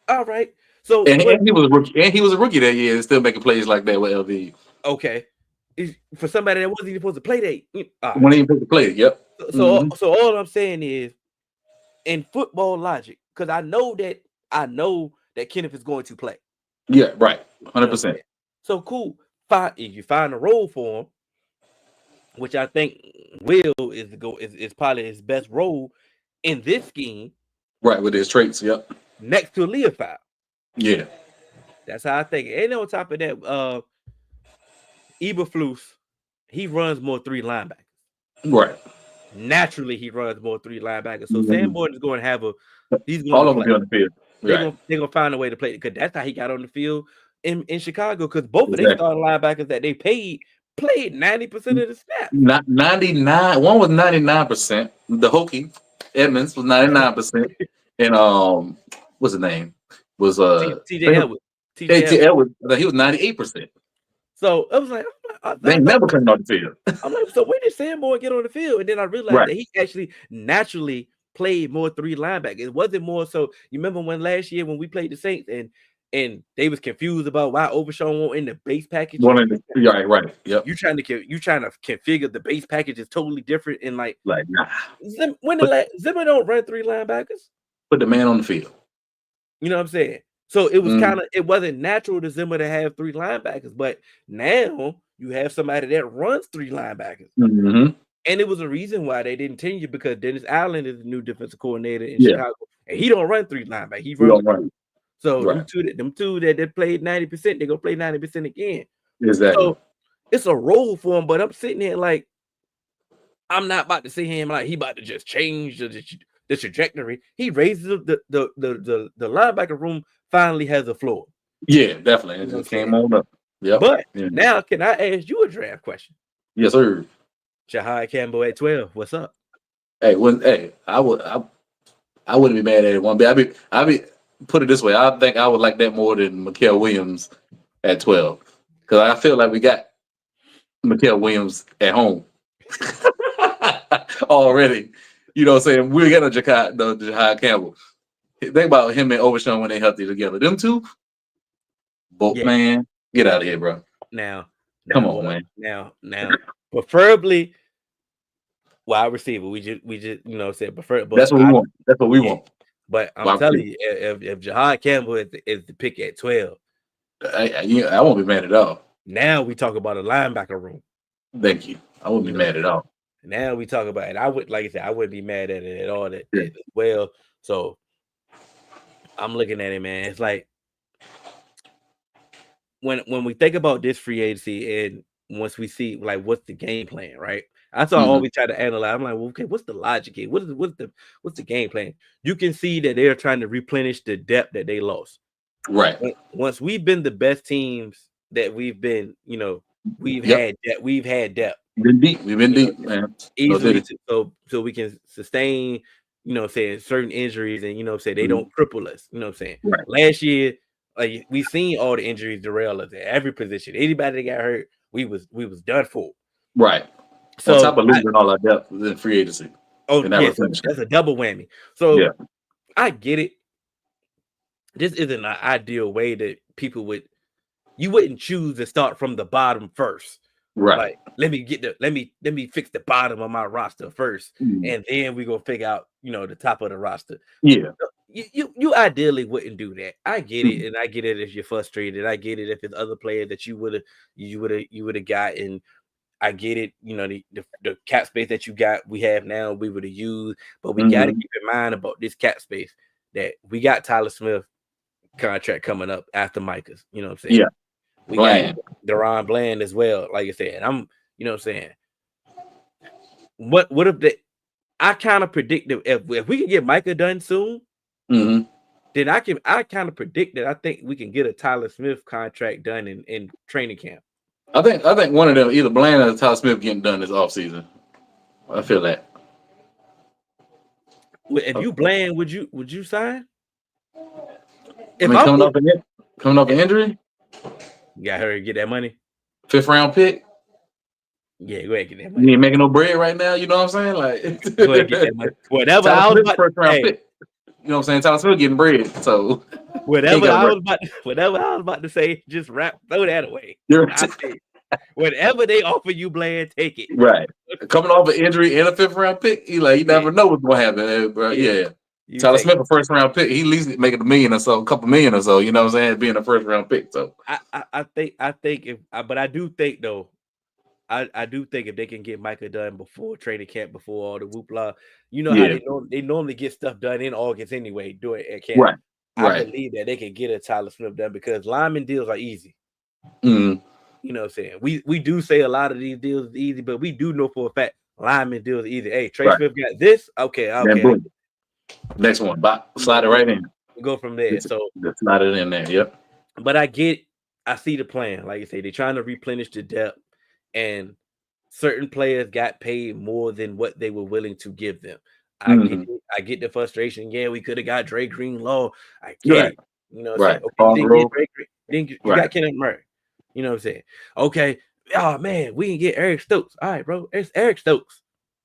All right. So And he was a rookie. And he was a rookie that year and still making plays like that with LV. okay. For somebody that wasn't even supposed to play that. All right. When he picked the play, yep. So all I'm saying is in football logic, because I know that Kenneth is going to play. Yeah, right. You know what I'm 100%. saying? So cool. If you find a role for him, which I think Will is probably his best role in this scheme, Right, with his traits. Yep. next to Leofile. Yeah. That's how I think. And on top of that, Eberflus, he runs more three linebackers. Right. Naturally, he runs more three linebackers. So Mhm. Sanborn is going to have he's going All to of them play. be on the field. Right. They're gonna find a way to play because that's how he got on the field in Chicago. Because both of they Exactly. starting linebackers that they paid played 90% of the snaps. Not 99. One was 99%. The Hokie Edmonds was 99%. And what's his name? Was TJ Edwards. TJ AT Edwards. Edwards. He was 98%. So I was like, They I ain't thought, never coming off the field. I'm like, so when did Sanborn get on the field? And then I realized Right. that he actually naturally played more three linebackers. It wasn't more so. You remember when last year when we played the Saints and they was confused about why Overshawn won't in the base package. One of the right. Yep. You trying to configure the base package is totally different. And like Nah. Zimmer don't run three linebackers. Put the man on the field. You know what I'm saying? So it was Mm. it wasn't natural to Zimmer to have three linebackers, but now you have somebody that runs three linebackers. Mm-hmm. And it was a reason why they didn't tenure because Dennis Allen is the new defensive coordinator in Chicago, and he don't run three linebackers. He runs two. So Right. them two that played 90%, they're gonna play 90% again. Exactly. So it's a role for him, but I'm sitting here like I'm not about to see him like he about to just change the trajectory. He raises the linebacker room finally has a floor. Yeah, definitely. It You know just what I'm came saying? on up. Yep. But Yeah. now can I ask you a draft question? Yes, sir. Jahai Campbell at 12. What's up? Hey, I wouldn't be mad at it one bit. I be put it this way. I think I would like that more than Mikael Williams at 12. Because I feel like we got Mikael Williams at home already. You know what I'm saying? We got no Jahai Campbell. Think about him and Overshawn when they healthy together. Them two, Yeah. man, get out of here, bro. Now, Come on, man. Now, preferably wide receiver. We just you know said prefer. But That's what we want. That's what we want. But I'm Wide telling receiver. you, if Jahai Campbell is the pick at 12, I won't be mad at all. now we talk about a linebacker room. Thank you. I wouldn't be mad at all. Now we talk about it. I would, like I said, I wouldn't be mad at it at all. That as well. So I'm looking at it, man. It's like when we think about this free agency, and once we see like what's the game plan, right? That's all we try to analyze. I'm like, well, okay, what's the logic here? What's the game plan? You can see that they're trying to replenish the depth that they lost. Right. Once we've been the best teams that we've been, you know, we've had depth. We've been deep. We've been deep, man. Easily, so we can sustain, you know, saying certain injuries, and you know, say they don't cripple us. You know, what I'm saying last year, like we seen all the injuries derail us at every position. Anybody that got hurt, we was done for. Right. So on top of losing all our depth in free agency. Oh yes, that's a double whammy. So I get it. This isn't an ideal way that you wouldn't choose to start from the bottom first. Right. Like, let me fix the bottom of my roster first, and then we gonna figure out, you know, the top of the roster. Yeah. You ideally wouldn't do that. I get it, and I get it if you're frustrated. I get it if it's other players that you would have got, and I get it. You know, the cap space that we have now, we would have used, but we got to keep in mind about this cap space that we got Tyler Smith contract coming up after Micah's. You know what I'm saying? Yeah. We got Deron Bland as well, like I said. I'm, you know what I'm saying? What if I kind of predict that if we can get Micah done soon, then I kind of predict that I think we can get a Tyler Smith contract done in training camp. I think one of them, either Bland or Tyler Smith, getting done this offseason. I feel that. If you Bland, would you sign? If coming off an injury, you got her to get that money. 5th round pick. Yeah, go ahead and get that money. You ain't making no bread right now. You know what I'm saying? Like, go ahead and get that money. Whatever I was about, first round pick. You know what I'm saying? Tyler Smith getting bread. So whatever I was about to say, just throw that away. Whatever they offer you, Bland, take it. Right. coming off an injury and a fifth round pick, you Yeah, never know what's gonna happen, bro. yeah. Yeah. You Tyler take. Smith, a first round pick, he at least making a million or so, a couple million or so. You know what I'm saying? Being a first round pick, so I think but I do think though. I do think if they can get Micah done before training camp, before all the whoopla, you know how yeah, they normally get stuff done in August anyway, do it at camp. right, I right. believe that they can get a Tyler Smith done because lineman deals are easy. Mm, You know what I'm saying? We do say a lot of these deals is easy, but we do know for a fact lineman deals are easy. Hey, Trey right. Smith got this. Okay, Then okay. boom, next one, bop, You know, slide it right in. we go from there. So Just slide it in there. Yep. but I see the plan. Like I say, they're trying to replenish the depth, and certain players got paid more than what they were willing to give them. I get Hmm. it. I get the frustration. Yeah, we could have got Dre Greenlaw. I get Right, it. You know what I'm saying? right. Okay, you Paul didn't get Grove. Dre. You Right, got Kenneth Murray. You know what I'm saying? Okay. Oh man, we didn't get Eric Stokes. All right, bro. It's Eric Stokes.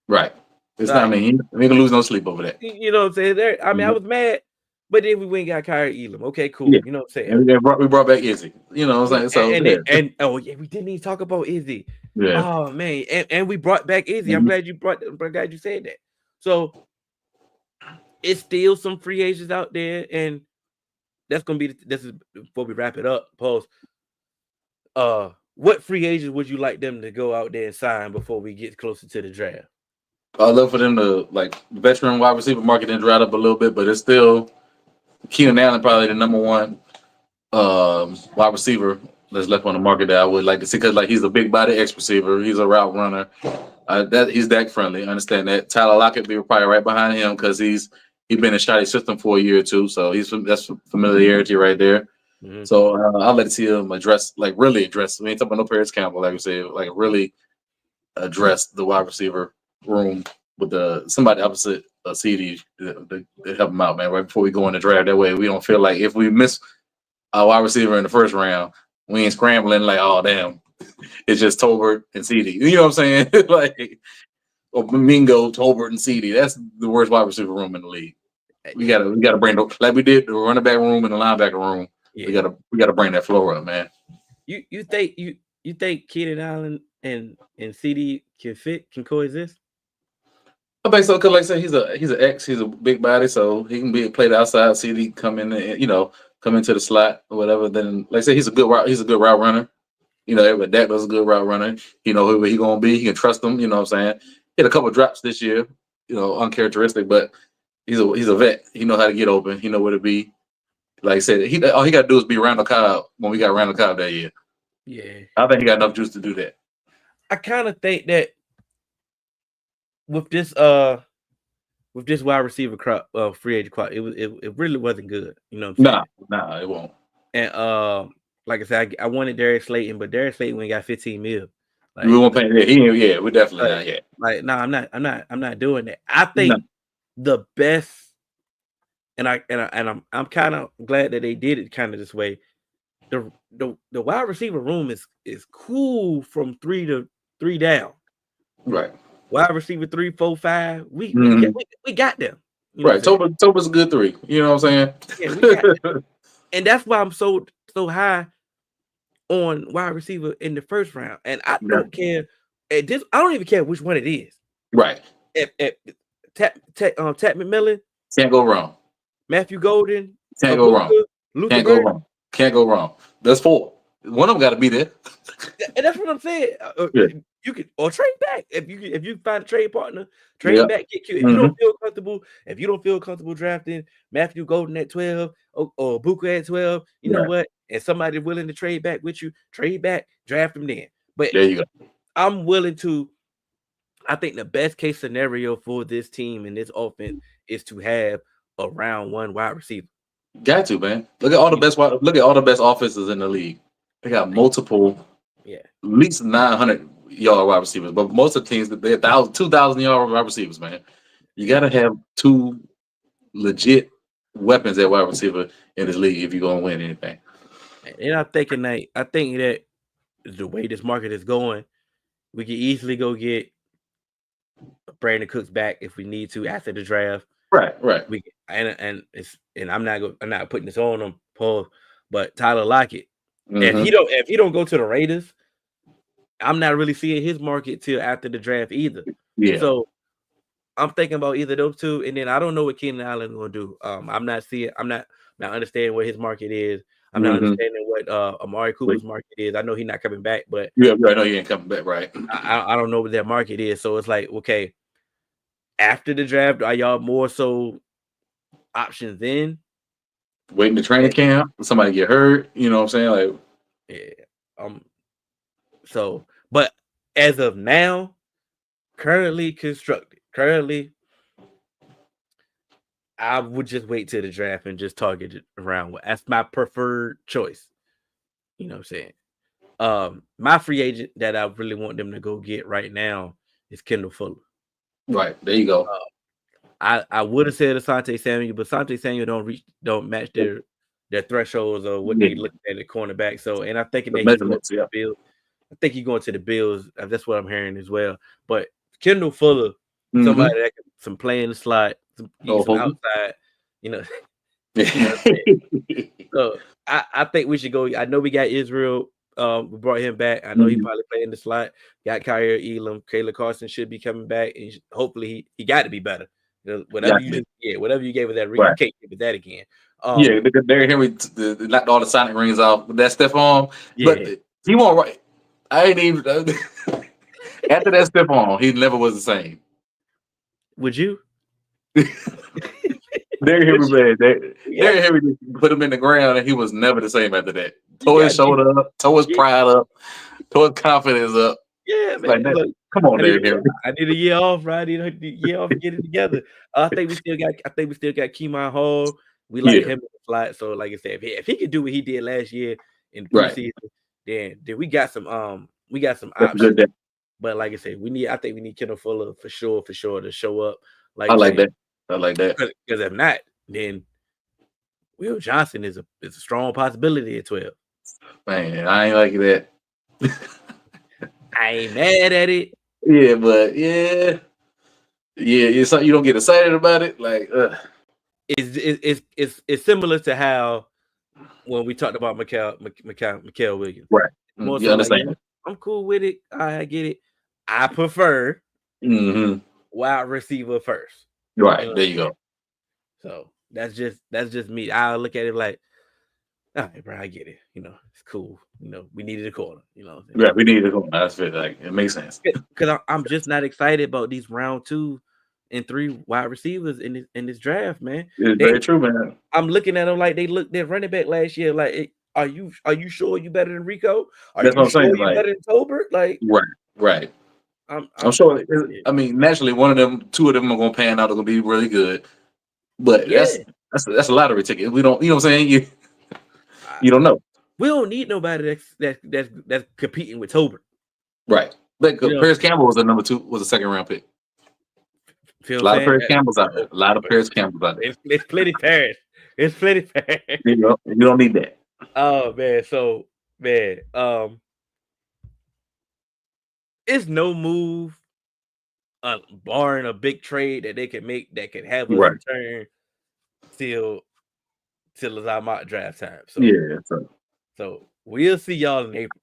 right. It's not. I Like, mean, we ain't gonna lose no sleep over that. you know what I'm saying? I mean, I Mhm. was mad, but then we went and got Kyrie Elam. Okay, Yeah, cool. You know what I'm saying? and we brought back Izzy. You know what I'm saying? So yeah, Oh yeah, we didn't even talk about Izzy. yeah. Oh man, and we brought back Izzy. Mhm. I'm glad you said that. So it's still some free agents out there, and that's gonna be this is before we wrap it up. Pause. What free agents would you like them to go out there and sign before we get closer to the draft? I love for them to like veteran wide receiver market and dried up a little bit, but it's still Keenan Allen probably the number one wide receiver that's left on the market that I would like to see because like he's a big body X receiver, he's a route runner. That he's deck friendly. I understand that. Tyler Lockett be probably right behind him because he's been in Shotty system for a year or two, so that's familiarity right there. Mhm. So I'll let see him really address. We ain't talking about no Paris Campbell, like we said, like really address the wide receiver room with somebody opposite CD to help him out, man. Right before we go in the draft, that way we don't feel like if we miss our wide receiver in the first round, we ain't scrambling like, oh damn, it's just Tolbert and CD. You know what I'm saying? Like or Mingo, Tolbert, and CD. That's the worst wide receiver room in the league. We gotta bring like we did the running back room and the linebacker room. We Yeah. gotta bring that floor up, man. You think Keenan Allen and CD can coexist? I think so because, like I said, he's an X. He's a big body, so he can be played outside. CD come in, and, come into the slot or whatever. Then, like I said, he's a good route runner. But Dak does a good route runner. You know who he gonna be. He can trust him. You know what I'm saying? Hit a couple drops this year. Uncharacteristic, but he's a vet. He know how to get open. He know where to be. Like I said, all he got to do is be Randall Cobb when we got Randall Cobb that year. Yeah. I think he got enough juice to do that. I kind of think that with this wide receiver crop free agent crop, it really wasn't good. You know what I'm Nah, saying? nah, it won't. And like I said, I wanted Darius Slayton, but Darius Slayton went got 15 mil. We Like won't pay. Yeah, yeah, we're definitely like not yet. no, I'm not doing that. I No, think the best, I'm kind of glad that they did it kind of this way. The wide receiver room is cool from three down. right. Wide receiver 3, 4, 5. Mhm. We got them. You know what I'm Right. saying? Toba's a good three. You know what I'm Yeah, we got them. saying? And that's why I'm so high on wide receiver in the first round. And I Yeah. don't care at this. I don't even care which one it is. Right. If Tat McMillan, Can't go wrong. Matthew Golden, Can't go wrong. Abuka, Luther Can't go Burden. wrong. Can't go wrong. That's four. One of them got to be there. And that's what I'm saying. Yeah. You could or trade back if you find a trade partner, Yeah. trade back, get cute. Hmm. If you don't feel comfortable drafting Matthew Golden at 12 or Buka at 12, you know Right. what? And somebody willing to trade back with you, trade back, draft them then. But There you go. I'm willing to. I think the best case scenario for this team and this offense is to have a round one wide receiver. Got to, man. Look at all the best offenses in the league. They got multiple, Yeah, at least 900-yard wide receivers, but most of the teams they're 2,000-yard wide receivers, man. You got to have two legit weapons at wide receiver in this league if you're gonna win anything. and I think that the way this market is going, we can easily go get Brandon Cooks back if we need to after the draft. Right, right. I'm not putting this on him, Paul, but Tyler Lockett. Mm-hmm. If he don't go to the Raiders, I'm not really seeing his market till after the draft either. Yeah. So I'm thinking about either those two, and then I don't know what Keenan Allen gonna do. I'm not seeing. I'm not understanding what his market is. I'm not Mm-hmm. understanding what Amari Cooper's market is. I know he's not coming back, but Yeah, I know you ain't coming back, right? I don't know what that market is. So it's like, okay, after the draft, are y'all more so options in? Waiting to training camp, somebody get hurt. You know what I'm saying? Like, Yeah. Um. So, but as of now, currently constructed, currently, I would just wait till the draft and just target it around. That's my preferred choice. You know what I'm saying? My free agent that I really want them to go get right now is Kendall Fuller. right there you go. I would have said Asante Samuel, but Asante Samuel don't match their thresholds of what Yeah, they look at the cornerback. So, and I'm thinking the that he's going measurements. to Yeah. the Bills. I think he's going to the Bills. That's what I'm hearing as well. But Kendall Fuller, Mm-hmm. somebody that can some play in the slot, Oh, some Hogan. outside, you know, you know what I'm saying? Yeah. So I think we should go. I know we got Israel. We brought him back. I know he Mhm. probably played in the slot. Got Kyrie Elam. Kayla Carson should be coming back, and hopefully he got to be better. Whatever you Exactly. just whatever you gave us that ring, you Right. can't give it that again. Yeah, because Derrick Henry knocked all the Sonic rings off with that stiff arm, but Yeah. he won't. Right. I ain't even after that stiff arm, he never was the same. Would you? Derrick Would Henry, you? man, Yeah. Derrick Henry just put him in the ground, and he was never the same after that. You Tore his got you. shoulder up, tore his Yeah, pride up, tore his confidence up. yeah, Like man. that. Look, Come on, I need Derrick Henry. I need a year off, right? I need a year off to get it together. I think we still got Kemon Hall. We like Yeah, him in the slot. So, like I said, if he could do what he did last year in the right. preseason, then we got some That's a good options. day. But like I said, I think we need Kendall Fuller for sure to show up. Like I you like say, that. I like that. because if not, then Will Johnson is a strong possibility at 12. Man, I ain't like that. I ain't mad at it. Yeah, but yeah, it's something you don't get excited about it. Like, It's similar to how when we talked about Mikael Williams. right. More You so like, understand? I'm cool with it. I get it. I prefer Mm-hmm. wide receiver first. You Right. know what There I'm you saying? go. So that's just me. I look at it like, all right, bro, I get it. It's cool. We needed a corner. You know what I'm Yeah, we need to go. That's it. Like, it makes sense. saying? Because I'm just not excited about these round 2 and 3 wide receivers in this draft, man. It's They very true, man. I'm looking at them like they looked their running back last year. Like, are you sure you better than Rico? Are That's you what I'm sure saying. you Like, better than Tolbert? Like, right, right. I'm I'm sure. yeah. I mean, naturally, one of them, two of them are gonna pan out. They're gonna be really good. But Yeah. that's a lottery ticket. We don't. You know what I'm saying? I, You don't know. we don't need nobody that's competing with Tolbert. Right. Like You know what I'm Paris saying? Campbell was the number two, was a second round pick. Feel A what I'm lot of saying? Paris Campbell's out there. A lot of But Paris Campbell's out there. it's plenty Paris. It's plenty Paris. You don't need that. Oh man, so man, it's no move, barring a big trade that they can make that can have us Right. return till till it's our mock draft time. So Yeah. So. we'll see y'all in April.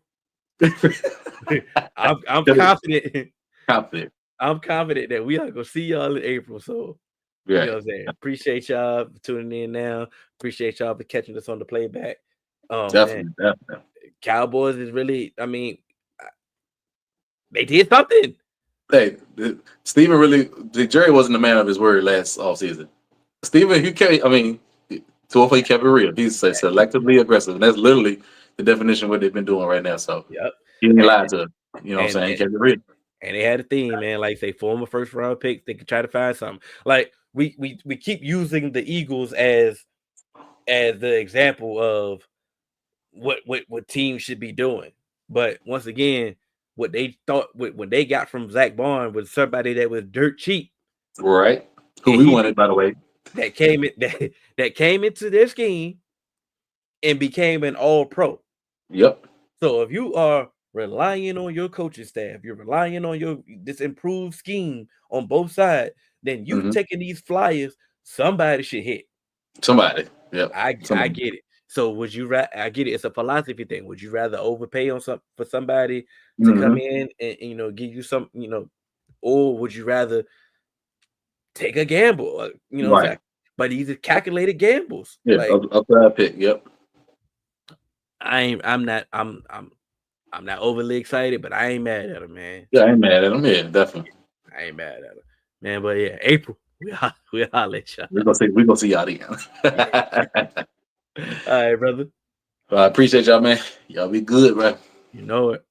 I'm That is confident. confident. I'm confident that we are gonna see y'all in April. So you know Right. what I'm saying. Appreciate y'all for tuning in now. Appreciate y'all for catching us on the playback. Oh man, Definitely. Definitely. Cowboys is really. I mean, they did something. Hey, Steven really. Jerry wasn't the man of his word last offseason. Steven, he kept. I mean, to what he kept it real. He's selectively aggressive, and that's literally the definition of what they've been doing right now. So Yep. he didn't And lie to us. You know what I'm and saying? He and, kept it real. and they had a theme, man. Like say former first round picks, they could try to find something. Like we keep using the Eagles as the example of what teams should be doing. But once again, what they thought what they got from Zach Barn was somebody that was dirt cheap, Right. Who and we wanted, by the way. that came in that came into their scheme and became an all pro. Yep. So if you are relying on your coaching staff, you're relying on your this improved scheme on both sides, then you Hmm. taking these flyers, somebody should hit. Somebody. Yep. I Somebody. get it. So would you rather? I get it. It's a philosophy thing. Would you rather overpay on for somebody to come Hmm. in and give you some, or would you rather take a gamble? It's Right. like, but these are calculated gambles. Yeah. Like Up to that pick. Yep. I ain't. I'm not overly excited, but I ain't mad at him, man. Yeah, I ain't mad at him. Yeah, definitely. I ain't mad at him, man. But yeah, April, we holler at y'all. We gonna see y'all again. Yeah. All right, brother. I appreciate y'all, man. Y'all be good, bro. You know it.